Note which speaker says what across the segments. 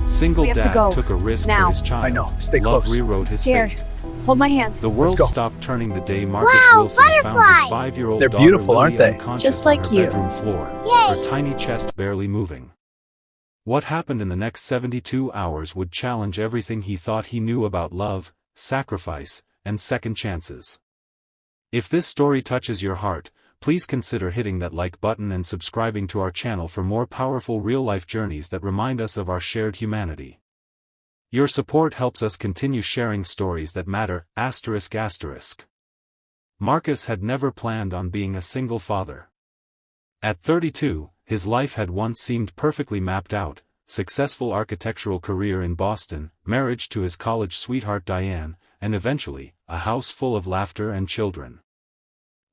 Speaker 1: Single
Speaker 2: We have to
Speaker 1: dad
Speaker 2: go.
Speaker 1: took a risk
Speaker 2: Now.
Speaker 1: for his child.
Speaker 3: I know. Stay
Speaker 1: Love
Speaker 3: close.
Speaker 1: rewrote his
Speaker 2: Scared.
Speaker 1: fate.
Speaker 2: Hold my hand.
Speaker 1: The world
Speaker 3: go.
Speaker 1: stopped turning the day Marcus
Speaker 4: Wow,
Speaker 1: Wilson found his
Speaker 4: butterflies!
Speaker 1: 5-year-old
Speaker 3: They're
Speaker 1: daughter
Speaker 3: beautiful,
Speaker 1: Lily
Speaker 3: aren't they?
Speaker 1: unconscious
Speaker 2: Just
Speaker 1: on
Speaker 2: like
Speaker 1: her
Speaker 2: you.
Speaker 1: bedroom floor,
Speaker 4: Yay.
Speaker 1: her tiny chest barely moving. What happened in the next 72 hours would challenge everything he thought he knew about love, sacrifice, and second chances. If this story touches your heart, please consider hitting that like button and subscribing to our channel for more powerful real-life journeys that remind us of our shared humanity. Your support helps us continue sharing stories that matter. Marcus had never planned on being a single father. At 32, his life had once seemed perfectly mapped out: successful architectural career in Boston, marriage to his college sweetheart Diane, and eventually, a house full of laughter and children.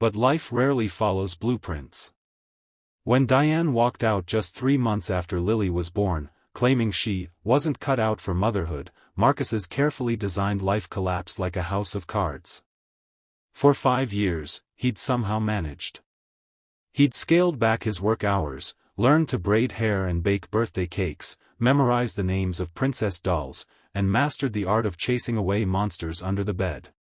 Speaker 1: But life rarely follows blueprints. When Diane walked out just 3 months after Lily was born, claiming she wasn't cut out for motherhood, Marcus's carefully designed life collapsed like a house of cards. For 5 years, he'd somehow managed. He'd scaled back his work hours, learned to braid hair and bake birthday cakes, memorized the names of princess dolls, and mastered the art of chasing away monsters under the bed.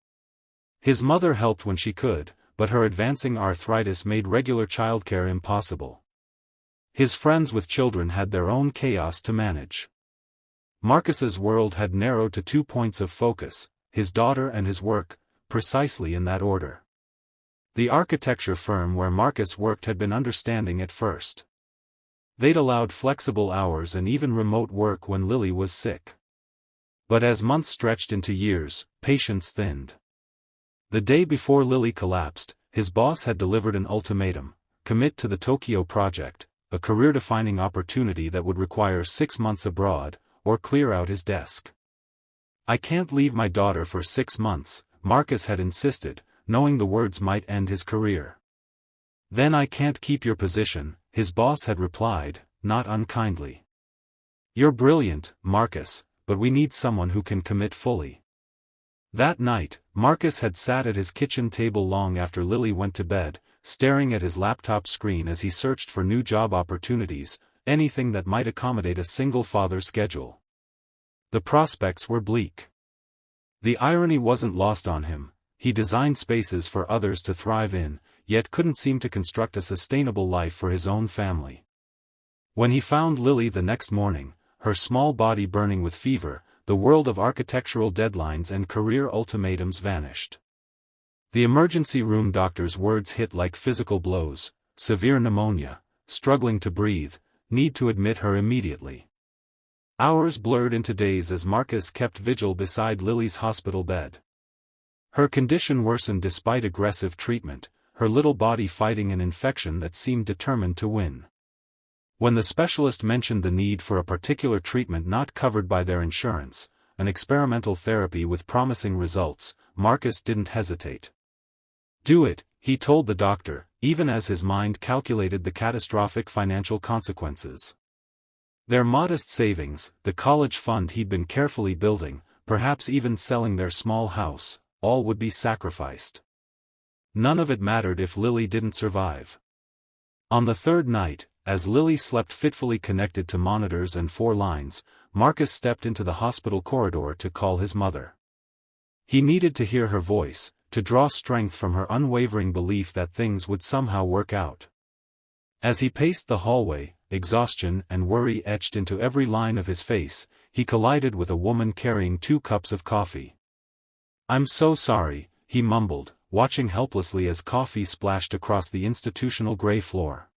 Speaker 1: His mother helped when she could, but her advancing arthritis made regular childcare impossible. His friends with children had their own chaos to manage. Marcus's world had narrowed to 2 points of focus: his daughter and his work, precisely in that order. The architecture firm where Marcus worked had been understanding at first. They'd allowed flexible hours and even remote work when Lily was sick. But as months stretched into years, patience thinned. The day before Lily collapsed, his boss had delivered an ultimatum: commit to the Tokyo project, a career-defining opportunity that would require 6 months abroad, or clear out his desk. "I can't leave my daughter for 6 months, Marcus had insisted, knowing the words might end his career. "Then I can't keep your position," his boss had replied, not unkindly. "You're brilliant, Marcus, but we need someone who can commit fully." That night, Marcus had sat at his kitchen table long after Lily went to bed, staring at his laptop screen as he searched for new job opportunities, anything that might accommodate a single father's schedule. The prospects were bleak. The irony wasn't lost on him: he designed spaces for others to thrive in, yet couldn't seem to construct a sustainable life for his own family. When he found Lily the next morning, her small body burning with fever, the world of architectural deadlines and career ultimatums vanished. The emergency room doctor's words hit like physical blows: severe pneumonia, struggling to breathe, need to admit her immediately. Hours blurred into days as Marcus kept vigil beside Lily's hospital bed. Her condition worsened despite aggressive treatment, her little body fighting an infection that seemed determined to win. When the specialist mentioned the need for a particular treatment not covered by their insurance, an experimental therapy with promising results, Marcus didn't hesitate. "Do it," he told the doctor, even as his mind calculated the catastrophic financial consequences. Their modest savings, the college fund he'd been carefully building, perhaps even selling their small house, all would be sacrificed. None of it mattered if Lily didn't survive. On the third night, as Lily slept fitfully connected to monitors and 4 lines, Marcus stepped into the hospital corridor to call his mother. He needed to hear her voice, to draw strength from her unwavering belief that things would somehow work out. As he paced the hallway, exhaustion and worry etched into every line of his face, he collided with a woman carrying 2 cups of coffee. "I'm so sorry," he mumbled, watching helplessly as coffee splashed across the institutional gray floor.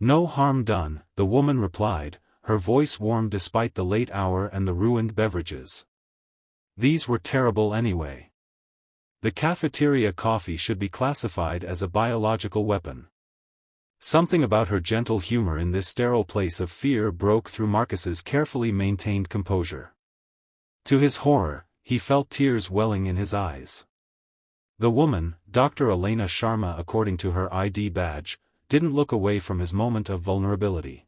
Speaker 1: "No harm done," the woman replied, her voice warm despite the late hour and the ruined beverages. "These were terrible anyway. The cafeteria coffee should be classified as a biological weapon." Something about her gentle humor in this sterile place of fear broke through Marcus's carefully maintained composure. To his horror, he felt tears welling in his eyes. The woman, Dr. Elena Sharma according to her ID badge, didn't look away from his moment of vulnerability.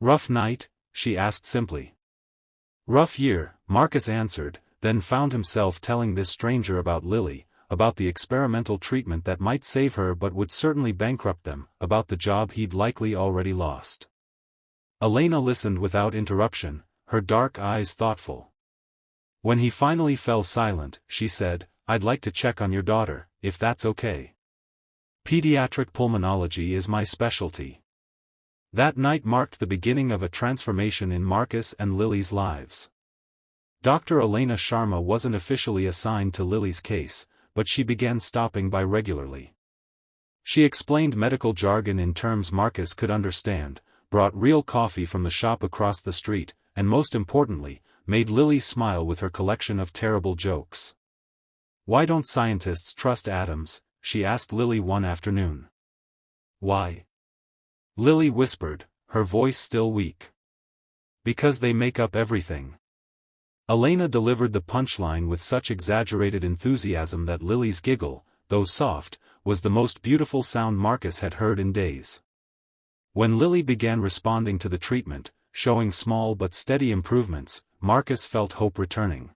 Speaker 1: "Rough night?" she asked simply. "Rough year," Marcus answered, then found himself telling this stranger about Lily, about the experimental treatment that might save her but would certainly bankrupt them, about the job he'd likely already lost. Elena listened without interruption, her dark eyes thoughtful. When he finally fell silent, she said, "I'd like to check on your daughter, if that's okay. Pediatric pulmonology is my specialty." That night marked the beginning of a transformation in Marcus and Lily's lives. Dr. Elena Sharma wasn't officially assigned to Lily's case, but she began stopping by regularly. She explained medical jargon in terms Marcus could understand, brought real coffee from the shop across the street, and most importantly, made Lily smile with her collection of terrible jokes. "Why don't scientists trust atoms?" she asked Lily one afternoon. "Why?" Lily whispered, her voice still weak. "Because they make up everything." Elena delivered the punchline with such exaggerated enthusiasm that Lily's giggle, though soft, was the most beautiful sound Marcus had heard in days. When Lily began responding to the treatment, showing small but steady improvements, Marcus felt hope returning.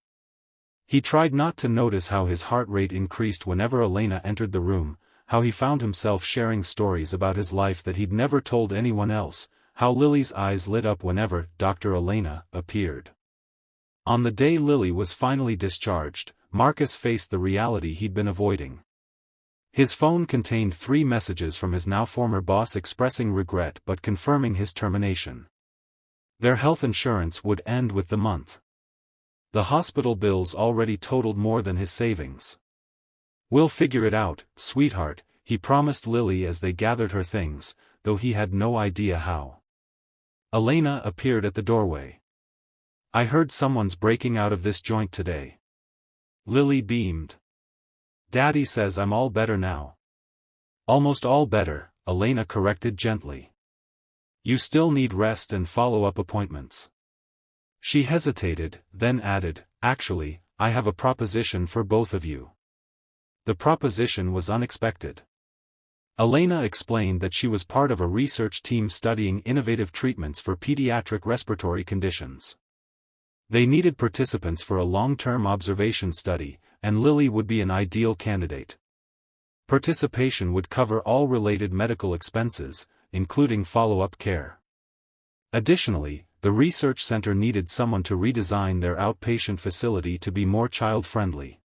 Speaker 1: He tried not to notice how his heart rate increased whenever Elena entered the room, how he found himself sharing stories about his life that he'd never told anyone else, how Lily's eyes lit up whenever Dr. Elena appeared. On the day Lily was finally discharged, Marcus faced the reality he'd been avoiding. His phone contained 3 messages from his now former boss expressing regret but confirming his termination. Their health insurance would end with the month. The hospital bills already totaled more than his savings. "We'll figure it out, sweetheart," he promised Lily as they gathered her things, though he had no idea how. Elena appeared at the doorway. "I heard someone's breaking out of this joint today." Lily beamed. "Daddy says I'm all better now." "Almost all better," Elena corrected gently. "You still need rest and follow-up appointments." She hesitated, then added, "Actually, I have a proposition for both of you." The proposition was unexpected. Elena explained that she was part of a research team studying innovative treatments for pediatric respiratory conditions. They needed participants for a long-term observation study, and Lily would be an ideal candidate. Participation would cover all related medical expenses, including follow-up care. Additionally, the research center needed someone to redesign their outpatient facility to be more child-friendly.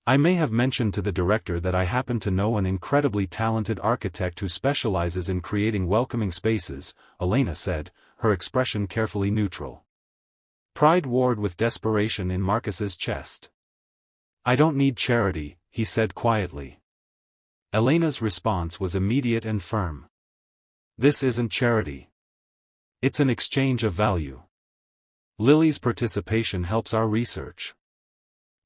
Speaker 1: "I may have mentioned to the director that I happen to know an incredibly talented architect who specializes in creating welcoming spaces," Elena said, her expression carefully neutral. Pride warred with desperation in Marcus's chest. "I don't need charity," he said quietly. Elena's response was immediate and firm. "This isn't charity. It's an exchange of value. Lily's participation helps our research.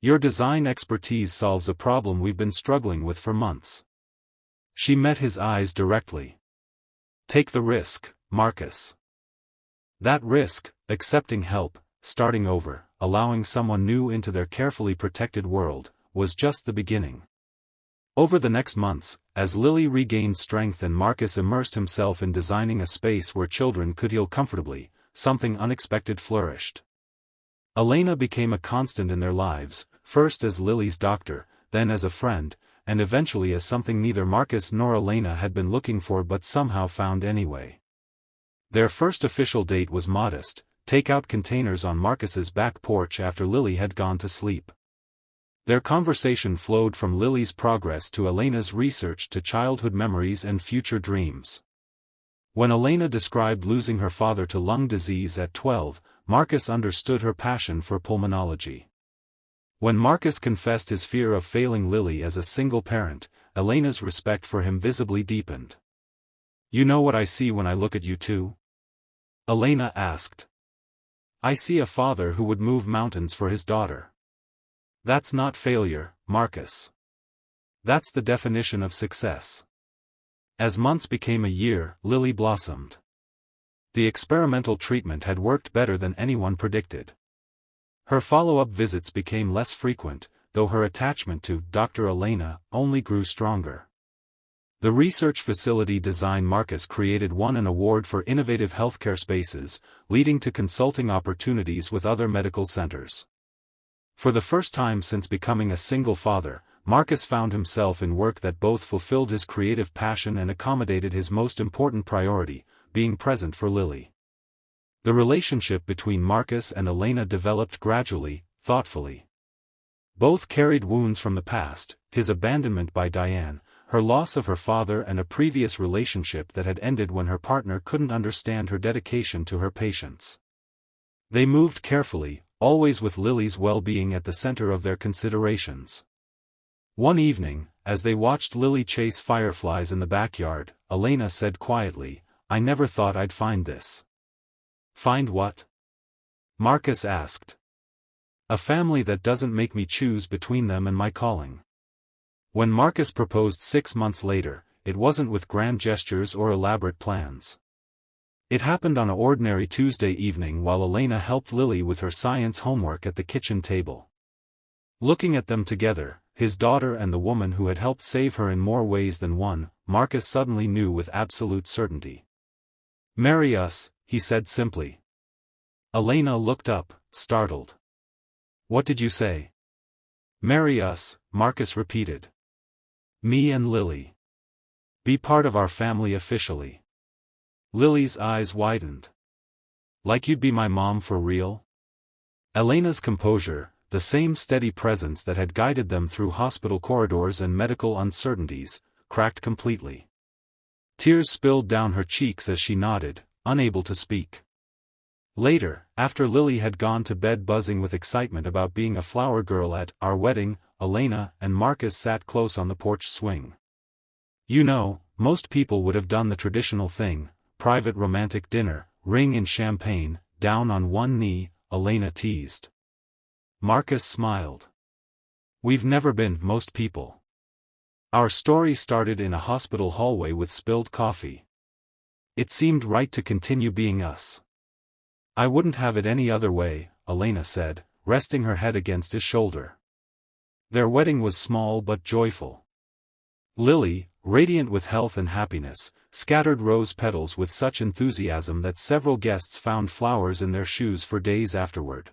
Speaker 1: Your design expertise solves a problem we've been struggling with for months." She met his eyes directly. "Take the risk, Marcus." That risk, accepting help, starting over, allowing someone new into their carefully protected world, was just the beginning. Over the next months, as Lily regained strength and Marcus immersed himself in designing a space where children could heal comfortably, something unexpected flourished. Elena became a constant in their lives, first as Lily's doctor, then as a friend, and eventually as something neither Marcus nor Elena had been looking for but somehow found anyway. Their first official date was modest: take-out containers on Marcus's back porch after Lily had gone to sleep. Their conversation flowed from Lily's progress to Elena's research to childhood memories and future dreams. When Elena described losing her father to lung disease at 12, Marcus understood her passion for pulmonology. When Marcus confessed his fear of failing Lily as a single parent, Elena's respect for him visibly deepened. "You know what I see when I look at you too?" Elena asked. "I see a father who would move mountains for his daughter." "That's not failure, Marcus. That's the definition of success." As months became a year, Lily blossomed. The experimental treatment had worked better than anyone predicted. Her follow-up visits became less frequent, though her attachment to Dr. Elena only grew stronger. The research facility design Marcus created won an award for innovative healthcare spaces, leading to consulting opportunities with other medical centers. For the first time since becoming a single father, Marcus found himself in work that both fulfilled his creative passion and accommodated his most important priority, being present for Lily. The relationship between Marcus and Elena developed gradually, thoughtfully. Both carried wounds from the past, his abandonment by Diane, her loss of her father, and a previous relationship that had ended when her partner couldn't understand her dedication to her patients. They moved carefully, always with Lily's well-being at the center of their considerations. One evening, as they watched Lily chase fireflies in the backyard, Elena said quietly, "I never thought I'd find this." "Find what?" Marcus asked. "A family that doesn't make me choose between them and my calling." When Marcus proposed 6 months later, it wasn't with grand gestures or elaborate plans. It happened on an ordinary Tuesday evening while Elena helped Lily with her science homework at the kitchen table. Looking at them together, his daughter and the woman who had helped save her in more ways than one, Marcus suddenly knew with absolute certainty. "Marry us," he said simply. Elena looked up, startled. "What did you say?" "Marry us," Marcus repeated. "Me and Lily. Be part of our family officially." Lily's eyes widened. "Like you'd be my mom for real?" Elena's composure, the same steady presence that had guided them through hospital corridors and medical uncertainties, cracked completely. Tears spilled down her cheeks as she nodded, unable to speak. Later, after Lily had gone to bed buzzing with excitement about being a flower girl at our wedding, Elena and Marcus sat close on the porch swing. "You know, most people would have done the traditional thing, private romantic dinner, ring and champagne, down on one knee," Elena teased. Marcus smiled. "We've never been most people. Our story started in a hospital hallway with spilled coffee. It seemed right to continue being us." "I wouldn't have it any other way," Elena said, resting her head against his shoulder. Their wedding was small but joyful. Lily, radiant with health and happiness, scattered rose petals with such enthusiasm that several guests found flowers in their shoes for days afterward.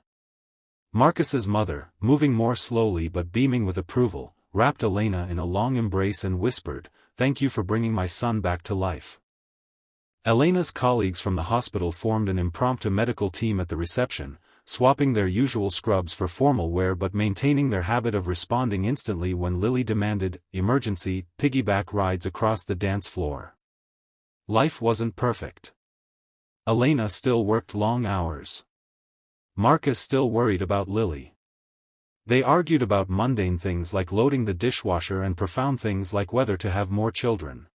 Speaker 1: Marcus's mother, moving more slowly but beaming with approval, wrapped Elena in a long embrace and whispered, "Thank you for bringing my son back to life." Elena's colleagues from the hospital formed an impromptu medical team at the reception, swapping their usual scrubs for formal wear but maintaining their habit of responding instantly when Lily demanded, emergency, piggyback rides across the dance floor. Life wasn't perfect. Elena still worked long hours. Marcus still worried about Lily. They argued about mundane things like loading the dishwasher and profound things like whether to have more children.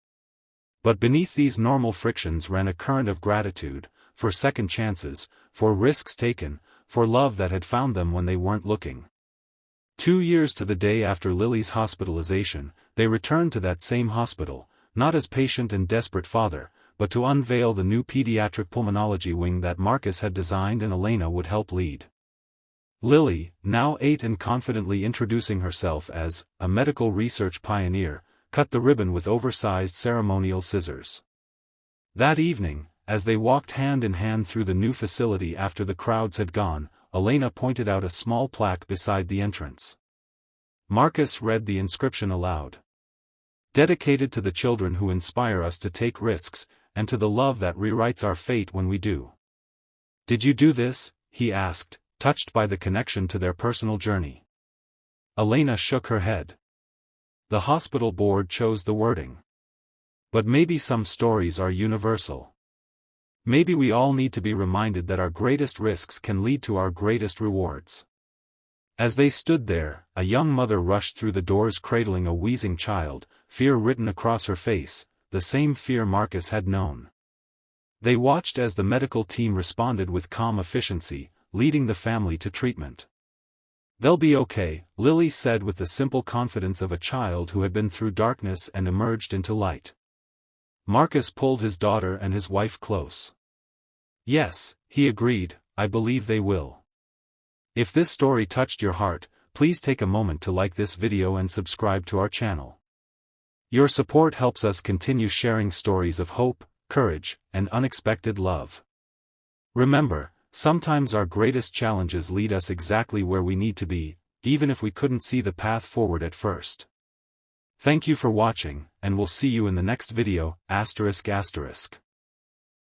Speaker 1: But beneath these normal frictions ran a current of gratitude, for second chances, for risks taken, for love that had found them when they weren't looking. 2 years to the day after Lily's hospitalization, they returned to that same hospital, not as patient and desperate father, but to unveil the new pediatric pulmonology wing that Marcus had designed and Elena would help lead. Lily, now 8 and confidently introducing herself as a medical research pioneer, cut the ribbon with oversized ceremonial scissors. That evening, as they walked hand in hand through the new facility after the crowds had gone, Elena pointed out a small plaque beside the entrance. Marcus read the inscription aloud. "Dedicated to the children who inspire us to take risks, and to the love that rewrites our fate when we do." "Did you do this?" he asked, touched by the connection to their personal journey. Elena shook her head. The hospital board chose the wording. But maybe some stories are universal. Maybe we all need to be reminded that our greatest risks can lead to our greatest rewards. As they stood there, a young mother rushed through the doors cradling a wheezing child, fear written across her face, the same fear Marcus had known. They watched as the medical team responded with calm efficiency, leading the family to treatment. "They'll be okay," Lily said with the simple confidence of a child who had been through darkness and emerged into light. Marcus pulled his daughter and his wife close. "Yes," he agreed, "I believe they will." If this story touched your heart, please take a moment to like this video and subscribe to our channel. Your support helps us continue sharing stories of hope, courage, and unexpected love. Remember, sometimes our greatest challenges lead us exactly where we need to be, even if we couldn't see the path forward at first. Thank you for watching, and we'll see you in the next video, ****.